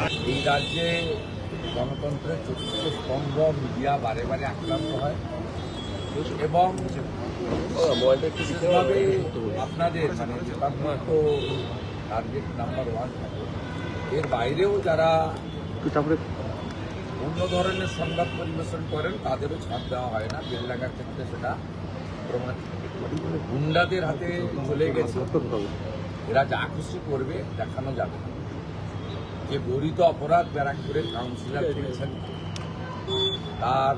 এই রাজ্যে গণতন্ত্রের চতুর্থ স্তম্ভ মিডিয়া বারে বারে আক্রান্ত হয় এবং বিশেষভাবে আপনাদের ডিপার্টমেন্ট তো টার্গেট নাম্বার 1 থাকে। এর বাইরেও যারা অন্য ধরনের সংবাদ পরিবেশন করেন তাদেরও ছাড় দেওয়া হয় না। বেলডাঙ্গার ক্ষেত্রে সেটা প্রমাণ। গুন্ডাদের হাতে চলে গেছে, এরা যা খুশি করবে দেখানো যাবে না। যে গরিত অপরাধ ব্যারাকপুরের কাউন্সিলর করেছেন তার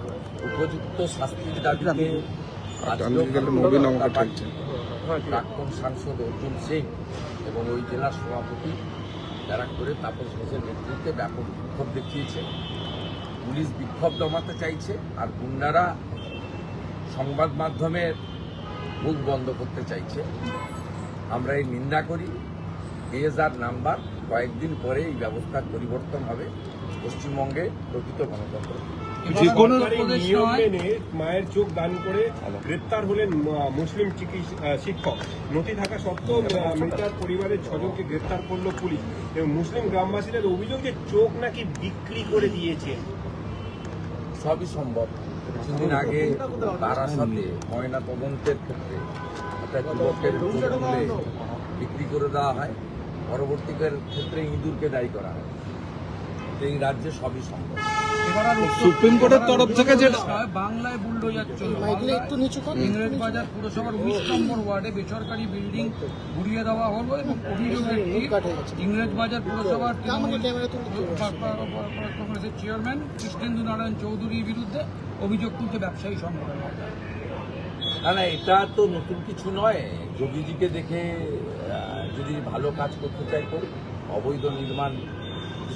উপযুক্ত শাস্তির দাবিতে প্রাক্তন সাংসদ অর্জুন সিং এবং ওই জেলার সভাপতি ব্যারাকপুরে তাপস ঘোষের নেতৃত্বে ব্যাপক বিক্ষোভ দেখিয়েছে। পুলিশ বিক্ষোভ দমাতে চাইছে আর গুন্ডারা সংবাদ মাধ্যমের মুখ বন্ধ করতে চাইছে। আমরা এই নিন্দা করি। এজার নাম্বার কয়েকদিন পরে এই ব্যবস্থার পরিবর্তন হবে। পশ্চিমবঙ্গে প্রকৃত গণতন্ত্র নিয়ম মেনে মায়ের চোখ দান করে গ্রেপ্তার হলেন মুসলিম শিক্ষক। নথি থাকা সত্ত্বেও মৃতার পরিবারের 6 জনকে গ্রেপ্তার করলো পুলিশ এবং মুসলিম গ্রামবাসীদের অভিযোগ যে চোখ নাকি বিক্রি করে দিয়েছে। সবই সম্ভব। কিছুদিন আগে বারাসাতে ময়না তদন্তের ক্ষেত্রে একটা যুবকের বিক্রি করে দেওয়া হয়, পরবর্তীকার ক্ষেত্রে ইঁদুরকে দায়ী করা হয়। এই রাজ্যে সবই সম্ভব। সুপ্রিম কোর্টের তরফ থেকে যেটা বাংলায় বুলডোজার চলবে, ইংরেজবাজার পুরসভার 19 নম্বর ওয়ার্ডে বেসরকারি বিল্ডিং ঘুরিয়ে দেওয়া হলো এবং অভিযোগের ইংরেজবাজার পুরসভার কংগ্রেসের চেয়ারম্যান কৃষ্ণেন্দু নারায়ণ চৌধুরীর বিরুদ্ধে অভিযোগ তুলতে ব্যবসায়ী সংগঠন। না, এটা তো নতুন কিছু নয়। যোগীজিকে দেখে যদি ভালো কাজ করতে চাই করুন। অবৈধ নির্মাণ,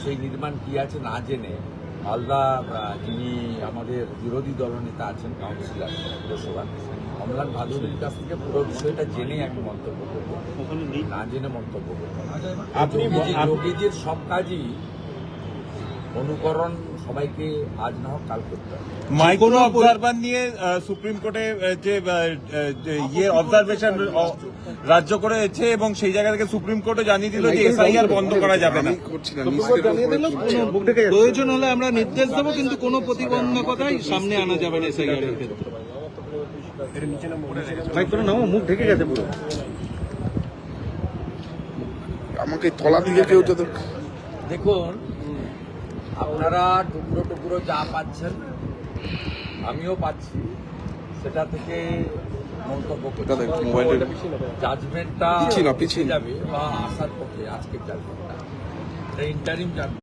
সেই নির্মাণ কি আছে না জেনে মালদা যিনি আমাদের বিরোধী দলনেতা আছেন কাউন্সিলর পুরসভা অমলান ভাদুরীর কাছ থেকে পুরো বিষয়টা জেনে আমি মন্তব্য করবো, না জেনে মন্তব্য করবো। যোগীজির সব কাজই অনুকরণ সবাইকে আজ না হোক কাল করতে হবে। মাইক্রো অবজারভার নিয়ে সুপ্রিম কোর্টে যে অবজারভেশন রাজ্য করেছে এবং সেই জায়গা থেকে সুপ্রিম কোর্টে জানিয়ে দিল যে এসআইআর বন্ধ করা যাবে না। প্রয়োজন হলে আমরা নির্দেশ দেবো, কিন্তু কোনো প্রতিবন্ধকতাই সামনে আনা যাবে না এসআইআর এর ক্ষেত্রে। মুখ ঢেকে গেছে পুরো। আমাকে তলা দিকে কেউ তো দেখুন, আপনারা টুকরো টুকরো যা পাচ্ছেন আমিও পাচ্ছি, সেটা থেকে মন্তব্য করতে জাজমেন্টটা পিছিয়ে যাবে বা আসার পথে আজকের জাজমেন্টটা ইন্টারিম জাজমেন্ট।